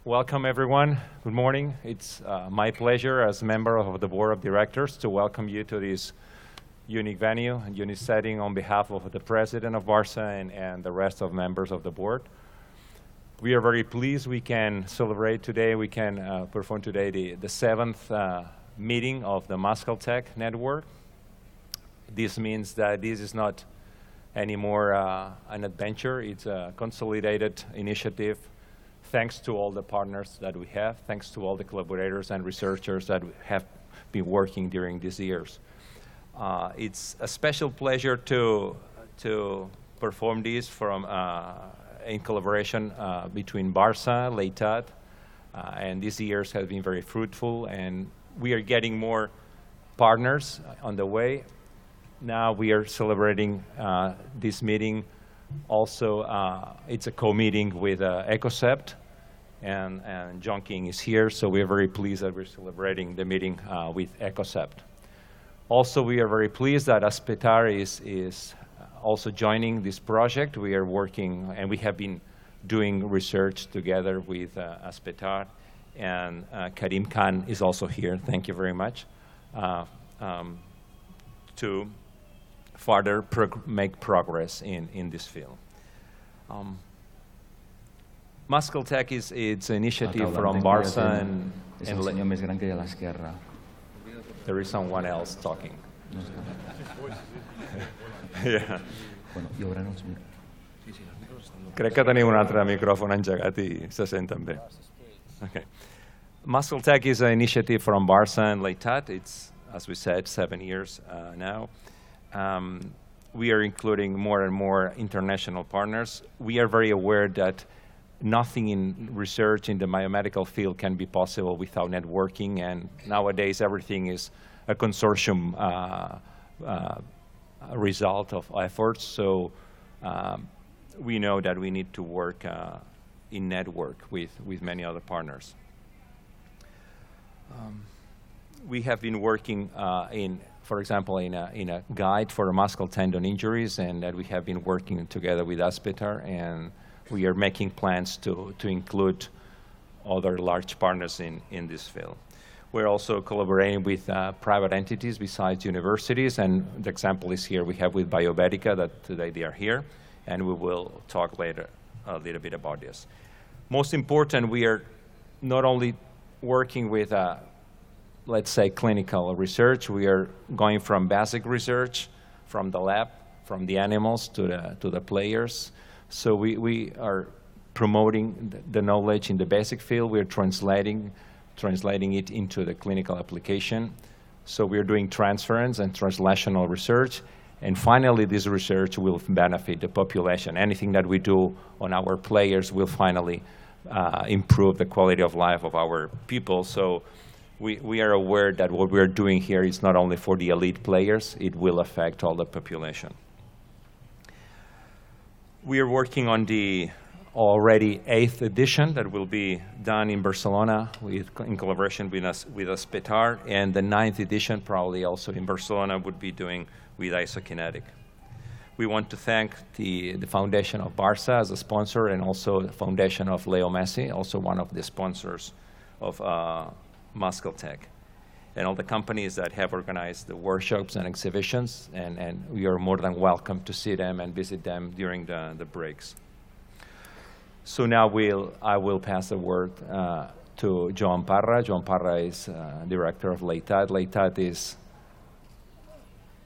Welcome, everyone. Good morning. It's my pleasure as a member of the Board of Directors to welcome you to this unique venue and unique setting on behalf of the President of Barca and the rest of members of the Board. We are very pleased we can celebrate today, we can perform today the 7th meeting of the MuscleTech Network. This means that this is not anymore an adventure. It's a consolidated initiative thanks to all the partners that we have, thanks to all the collaborators and researchers that have been working during these years. It's a special pleasure to perform this from, in collaboration between Barca, Leitat, and these years have been very fruitful, and we are getting more partners on the way. Now we are celebrating this meeting. Also, it's a co-meeting with ECOSEP, and John King is here, so we're very pleased that we're celebrating the meeting with ECOSEP. Also, we are very pleased that Aspetar is also joining this project. We are working, and we have been doing research together with Aspetar, and Karim Khan is also here. Thank you very much. To further make progress in this field. MuscleTech is an initiative from Barca and there is someone else talking. Yeah. Crec que tenim un altre micròfon engegat I se sent també. Okay. MuscleTech is an initiative from Barca and Leitat. It's, as we said, 7 years now. We are including more and more international partners. We are very aware that nothing in research in the biomedical field can be possible without networking, and nowadays everything is a consortium result of efforts. So we know that we need to work in network with many other partners. We have been working for example, in a guide for muscle tendon injuries, and that we have been working together with Aspetar, and we are making plans to include other large partners in this field. We're also collaborating with private entities besides universities, and the example is here we have with Biomedica that today they are here, and we will talk later a little bit about this. Most important, we are not only working with let's say clinical research. We are going from basic research, from the lab, from the animals to the players. So we are promoting the knowledge in the basic field. We are translating it into the clinical application. So we are doing transference and translational research. And finally, this research will benefit the population. Anything that we do on our players will finally improve the quality of life of our people. So we are aware that what we are doing here is not only for the elite players, it will affect all the population. We are working on the already 8th edition that will be done in Barcelona in collaboration with Aspetar, and the 9th edition probably also in Barcelona would be doing with Isokinetic. We want to thank the Foundation of Barca as a sponsor, and also the Foundation of Leo Messi, also one of the sponsors of MuscleTech, and all the companies that have organized the workshops and exhibitions, and we are more than welcome to see them and visit them during the breaks. So now I will pass the word to Joan Parra. Joan Parra is director of Leitat. Leitat is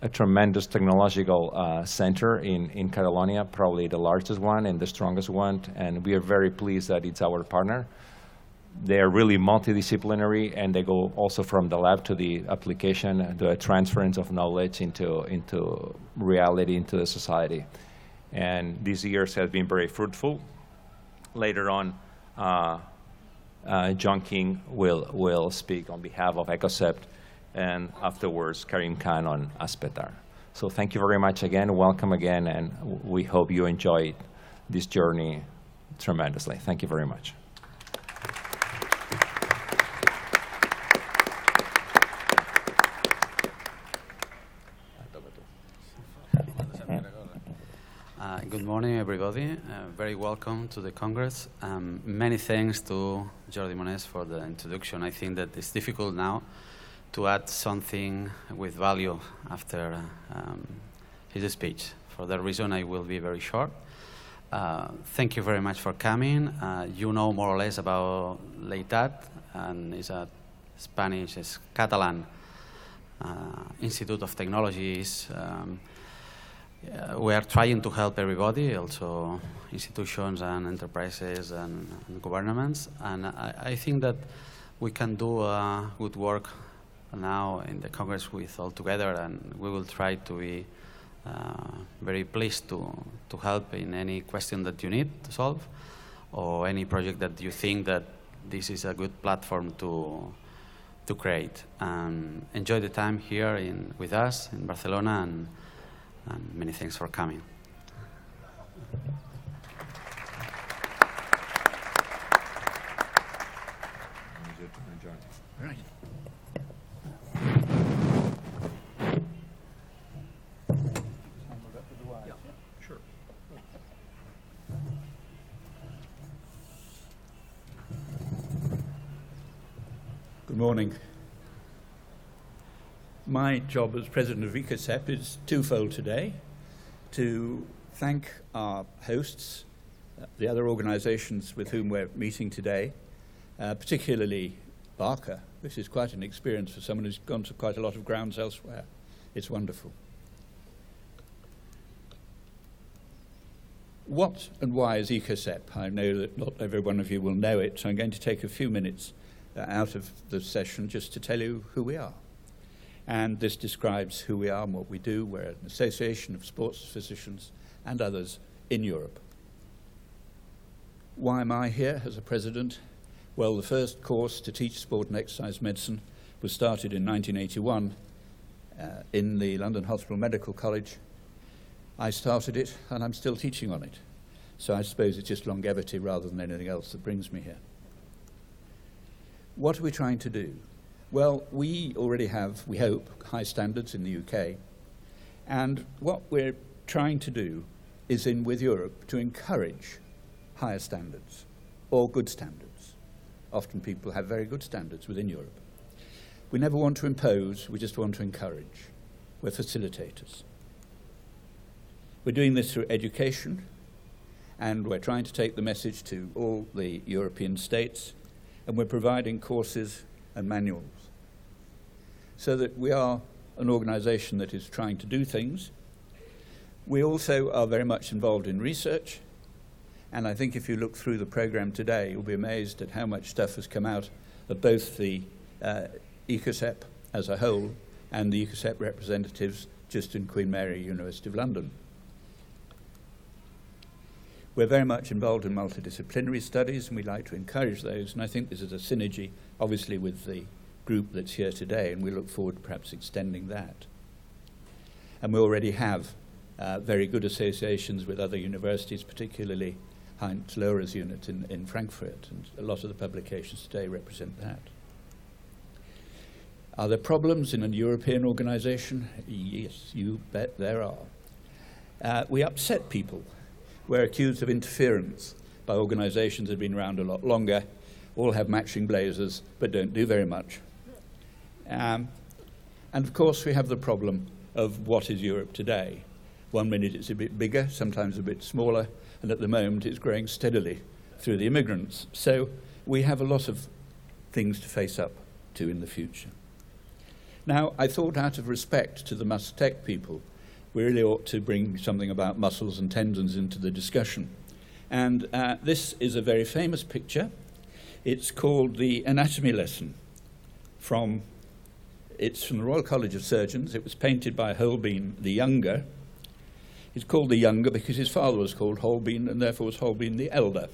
a tremendous technological center in Catalonia, probably the largest one and the strongest one, and we are very pleased that it's our partner. They are really multidisciplinary, and they go also from the lab to the application, the transference of knowledge into reality, into the society. And these years have been very fruitful. Later on, John King will speak on behalf of ECOSEP, and afterwards, Karim Khan on Aspetar. So thank you very much again, welcome again, and we hope you enjoyed this journey tremendously. Thank you very much. Good Good morning, everybody. Very welcome to the Congress. Many thanks to Jordi Monés for the introduction. I think that it's difficult now to add something with value after his speech. For that reason, I will be very short. Thank you very much for coming. You know more or less about Leitat, and it's a Spanish, it's Catalan Institute of Technologies. We are trying to help everybody, also institutions and enterprises and governments. And I think that we can do good work now in the Congress with all together, and we will try to be very pleased to help in any question that you need to solve, or any project that you think that this is a good platform to create. Enjoy the time here with us in Barcelona, and many thanks for coming. Right. Yeah, sure. Good morning. My job as president of ECOSEP is twofold today: to thank our hosts, the other organizations with whom we're meeting today, particularly Barca. This is quite an experience for someone who's gone to quite a lot of grounds elsewhere. It's wonderful. What and why is ECOSEP? I know that not every one of you will know it, so I'm going to take a few minutes out of the session just to tell you who we are. And this describes who we are and what we do. We're an association of sports physicians and others in Europe. Why am I here as a president? Well, the first course to teach sport and exercise medicine was started in 1981 in the London Hospital Medical College. I started it, and I'm still teaching on it. So I suppose it's just longevity rather than anything else that brings me here. What are we trying to do? Well, we already have, we hope, high standards in the UK. And what we're trying to do is, with Europe, to encourage higher standards or good standards. Often people have very good standards within Europe. We never want to impose, we just want to encourage. We're facilitators. We're doing this through education, and we're trying to take the message to all the European states, and we're providing courses and manuals, so that we are an organization that is trying to do things. We also are very much involved in research, and I think if you look through the program today, you'll be amazed at how much stuff has come out of both the ECOSEP as a whole and the ECOSEP representatives just in Queen Mary, University of London. We're very much involved in multidisciplinary studies, and we like to encourage those, and I think this is a synergy, obviously, with the group that's here today, and we look forward to perhaps extending that. And we already have very good associations with other universities, particularly Heinz Lohrer's unit in Frankfurt, and a lot of the publications today represent that. Are there problems in a European organization? Yes, you bet there are. We upset people. We're accused of interference by organizations that have been around a lot longer, all have matching blazers, but don't do very much. And of course, we have the problem of what is Europe today. One minute it's a bit bigger, sometimes a bit smaller, and at the moment it's growing steadily through the immigrants. So we have a lot of things to face up to in the future. Now, I thought, out of respect to the MuscleTech people, we really ought to bring something about muscles and tendons into the discussion. And this is a very famous picture. It's called the Anatomy Lesson. It's from the Royal College of Surgeons. It was painted by Holbein the Younger. It's called the Younger because his father was called Holbein, and therefore was Holbein the Elder.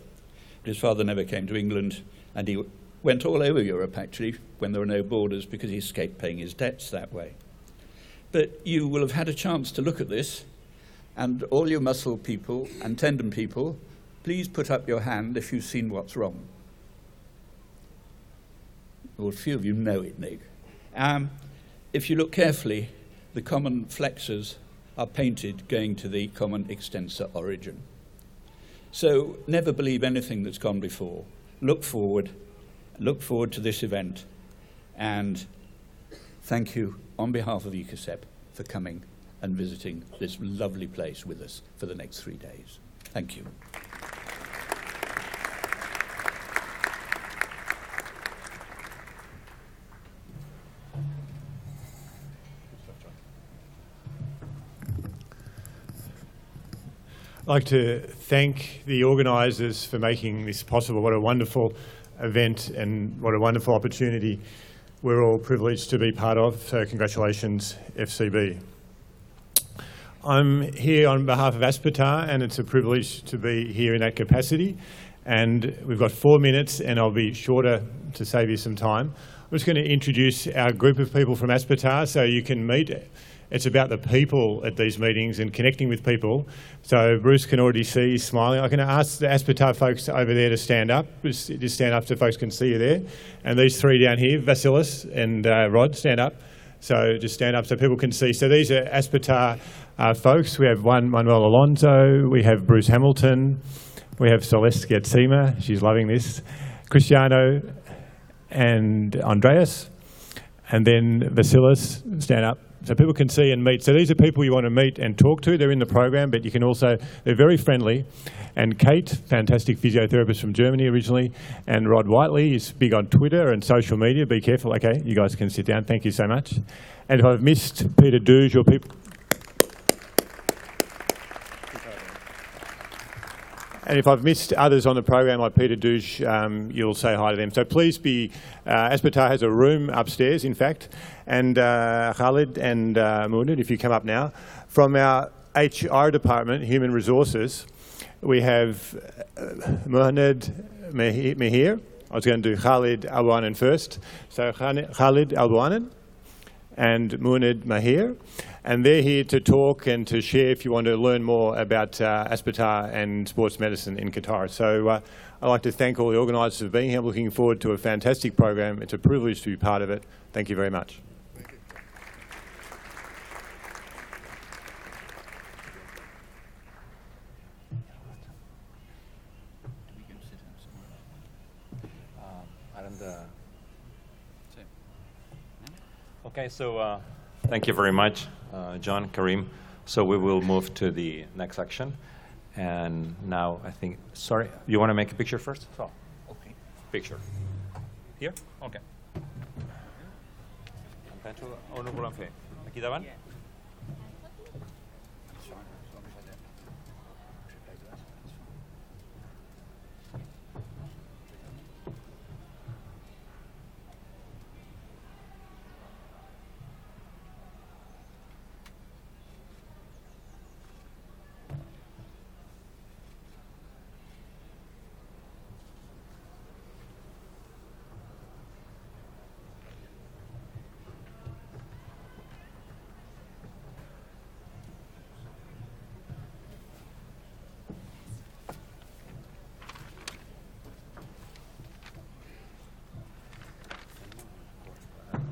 But his father never came to England, and he went all over Europe, actually, when there were no borders, because he escaped paying his debts that way. But you will have had a chance to look at this, and all you muscle people and tendon people, please put up your hand if you've seen what's wrong. Well, a few of you know it, Nick. If you look carefully, the common flexors are painted going to the common extensor origin. So never believe anything that's gone before. Look forward to this event, and thank you on behalf of ECOSEP for coming and visiting this lovely place with us for the next 3 days. Thank you. I'd like to thank the organisers for making this possible. What a wonderful event and what a wonderful opportunity we're all privileged to be part of. So congratulations, FCB. I'm here on behalf of Aspetar, and it's a privilege to be here in that capacity. And we've got 4 minutes, and I'll be shorter to save you some time. I'm just going to introduce our group of people from Aspetar so you can meet. It's about the people at these meetings and connecting with people. So Bruce can already see he's smiling. I'm going to ask the Aspetar folks over there to stand up. Just stand up so folks can see you there. And these three down here, Vasilis and Rod, stand up. So just stand up so people can see. So these are Aspetar folks. We have Manuel Alonso, we have Bruce Hamilton, we have Celeste Gatsima, she's loving this, Cristiano and Andreas, and then Vasilis, stand up. So people can see and meet. So these are people you want to meet and talk to. They're in the program, but you can also, they're very friendly. And Kate, fantastic physiotherapist from Germany originally, and Rod Whiteley is big on Twitter and social media. Be careful. Okay, you guys can sit down. Thank you so much. And if I've missed Peter Douge or people... And if I've missed others on the program like Peter Douge, you'll say hi to them. So please be, Aspetar has a room upstairs, in fact, and Khalid and Munir, if you come up now. From our HR department, Human Resources, we have Mohamed Mehir. I was going to do Khalid Alwanan first. So Khalid Alwanan and Munir Mahir. And they're here to talk and to share if you want to learn more about Aspetar and sports medicine in Qatar. So I'd like to thank all the organisers for being here. I'm looking forward to a fantastic program. It's a privilege to be part of it. Thank you very much. Thank you. Okay, so thank you very much, John, Karim. So we will move to the next section. And now I think, sorry, you want to make a picture first? So, okay. Picture. Here? Okay. Aquí davant?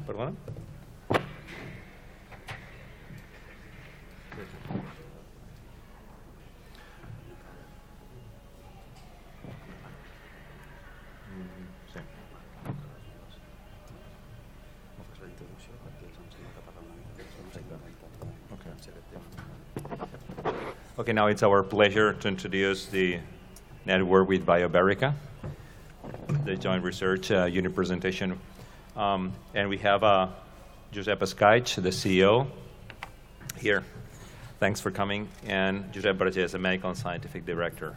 Perdona? Sí. Okay, now it's our pleasure to introduce the network with BioBerica, the joint research unit presentation. And we have Giuseppe Scaich, the CEO, here. Thanks for coming. And Giuseppe Barge is a medical and scientific director.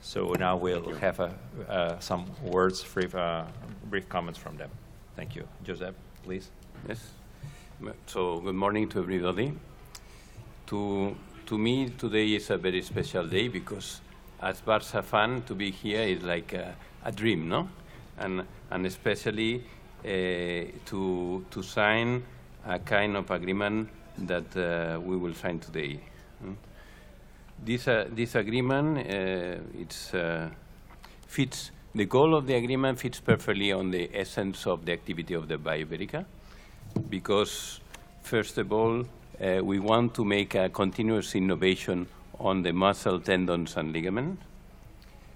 So now we'll have some words, brief comments from them. Thank you. Giuseppe, please. Yes. So good morning to everybody. To me, today is a very special day because as Barca fan, to be here is like a dream, no? And especially to sign a kind of agreement that we will sign today. This agreement fits, the goal of the agreement fits perfectly on the essence of the activity of the BioBerica, because first of all, we want to make a continuous innovation on the muscle, tendons, and ligament,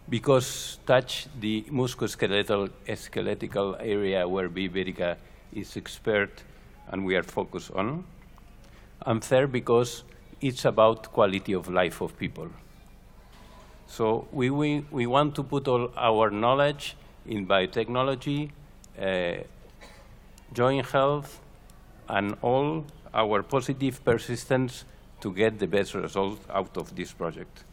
because touch the musculoskeletal area where Iberica is expert and we are focused on. And third, because it's about quality of life of people. So we want to put all our knowledge in biotechnology, joint health, and all our positive persistence to get the best result out of this project.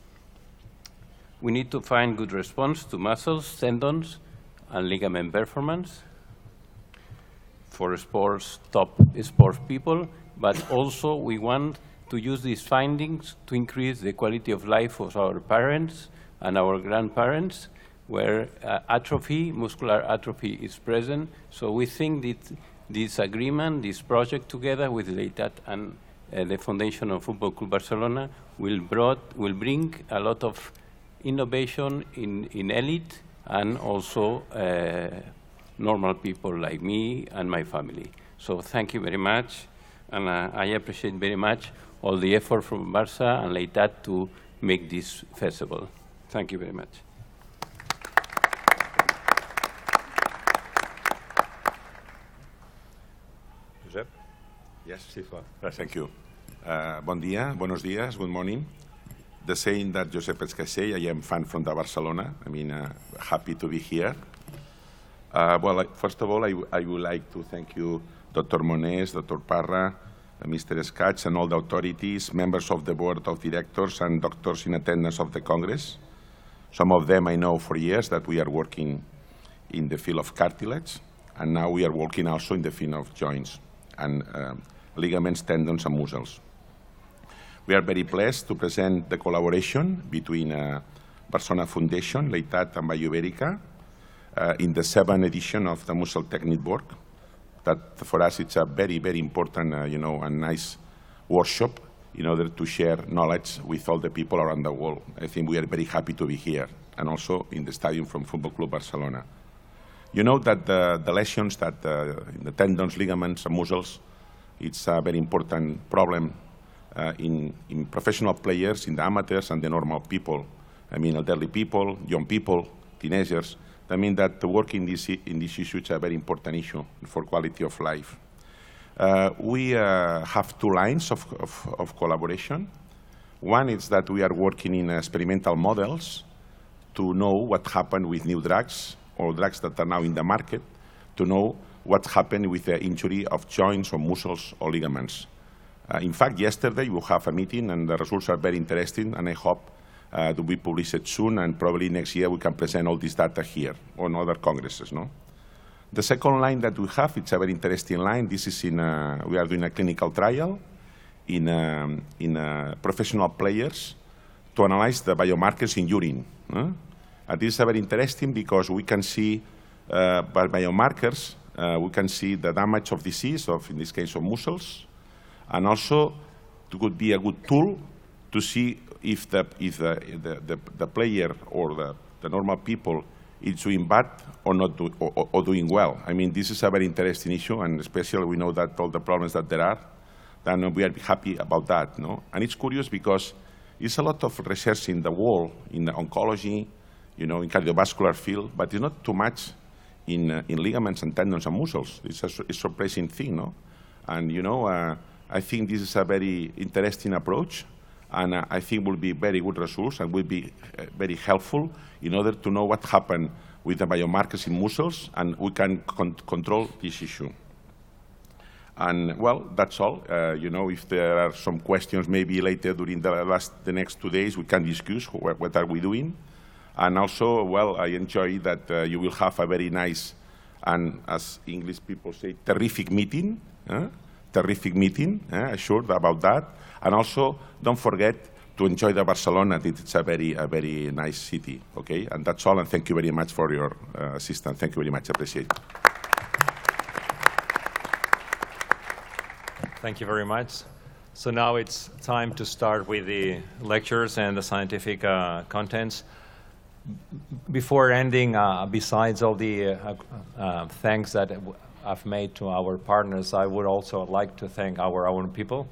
We need to find good response to muscles, tendons, and ligament performance for sports, top sports people, but also we want to use these findings to increase the quality of life of our parents and our grandparents, where atrophy, muscular atrophy is present. So we think that this agreement, this project together with Leitat and the Foundation of Football Club Barcelona will bring a lot of innovation in elite and also normal people like me and my family. So thank you very much, and I appreciate very much all the effort from Barça and Leitat to make this feasible. Thank you very much. Josep? Yes, thank you. Bon dia, buenos días, good morning. The saying that Josep is say, I am fan from Barcelona. I mean, happy to be here. Well, first of all, I would like to thank you, Dr. Monés, Dr. Parra, Mr. Scatch, and all the authorities, members of the board of directors, and doctors in attendance of the Congress. Some of them I know for years that we are working in the field of cartilage, and now we are working also in the field of joints and ligaments, tendons, and muscles. We are very blessed to present the collaboration between Barcelona Foundation, Leitat, and BioIberica in the 7th edition of the MuscleTech Network. That for us it's a very, very important, and nice workshop in order to share knowledge with all the people around the world. I think we are very happy to be here, and also in the stadium from Football Club Barcelona. You know that the lesions that in the tendons, ligaments, and muscles, it's a very important problem in professional players, in the amateurs and the normal people. I mean, elderly people, young people, teenagers. I mean that working in this issue is a very important issue for quality of life. We have two lines of collaboration. One is that we are working in experimental models to know what happened with new drugs or drugs that are now in the market, to know what happened with the injury of joints or muscles or ligaments. In fact, yesterday we have a meeting and the results are very interesting, and I hope to be published soon, and probably next year we can present all this data here on other congresses. No? The second line that we have, it's a very interesting line. This is we are doing a clinical trial in professional players to analyze the biomarkers in urine. And this is very interesting because we can see by biomarkers, we can see the damage of disease, in this case of muscles, and also it could be a good tool to see if the player or the normal people is doing bad or not or doing well. I mean, this is a very interesting issue, and especially we know that all the problems that there are, then we are happy about that. No? And it's curious because it's a lot of research in the world, in the oncology, in cardiovascular field, but it's not too much in ligaments and tendons and muscles. It's a surprising thing, no? And I think this is a very interesting approach, and I think will be very good results and will be very helpful in order to know what happened with the biomarkers in muscles, and we can control this issue. And well, that's all. If there are some questions, maybe later during the next 2 days, we can discuss what are we doing. And also, well, I enjoy that you will have a very nice and, as English people say, terrific meeting. Terrific meeting, assured about that. And also, don't forget to enjoy the Barcelona. It's a very nice city, okay? And that's all, and thank you very much for your assistance. Thank you very much, appreciate it. Thank you very much. So now it's time to start with the lectures and the scientific contents. Before ending, besides all the thanks that I've made to our partners, I would also like to thank our own people,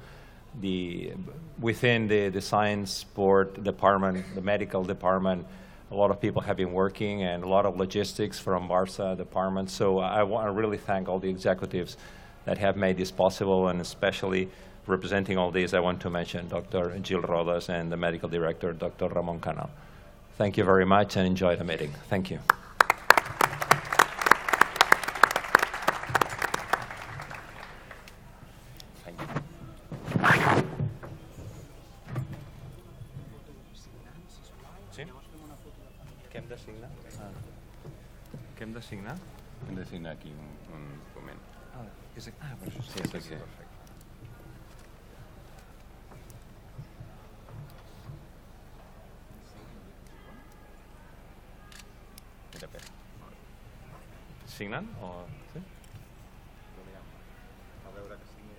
within the science sport department, the medical department, a lot of people have been working and a lot of logistics from Barça department. So I want to really thank all the executives that have made this possible, and especially representing all this, I want to mention Dr. Gil Rodas and the medical director, Dr. Ramon Canal. Thank you very much and enjoy the meeting. Thank you. Thank you. Sí? Què hem de signar? Què hem de signar? Hem de signar aquí un document. Pues això Sí, sí, sí. perfecte. Mira, Pere. Signen o... Sí? A veure que signi.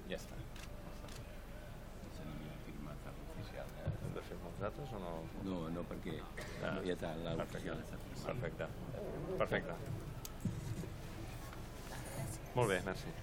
Ja està. Hem de fer molts datos o no? No, perquè ja està l'oficial. Perfecte. Perfecte. Molt bé, merci.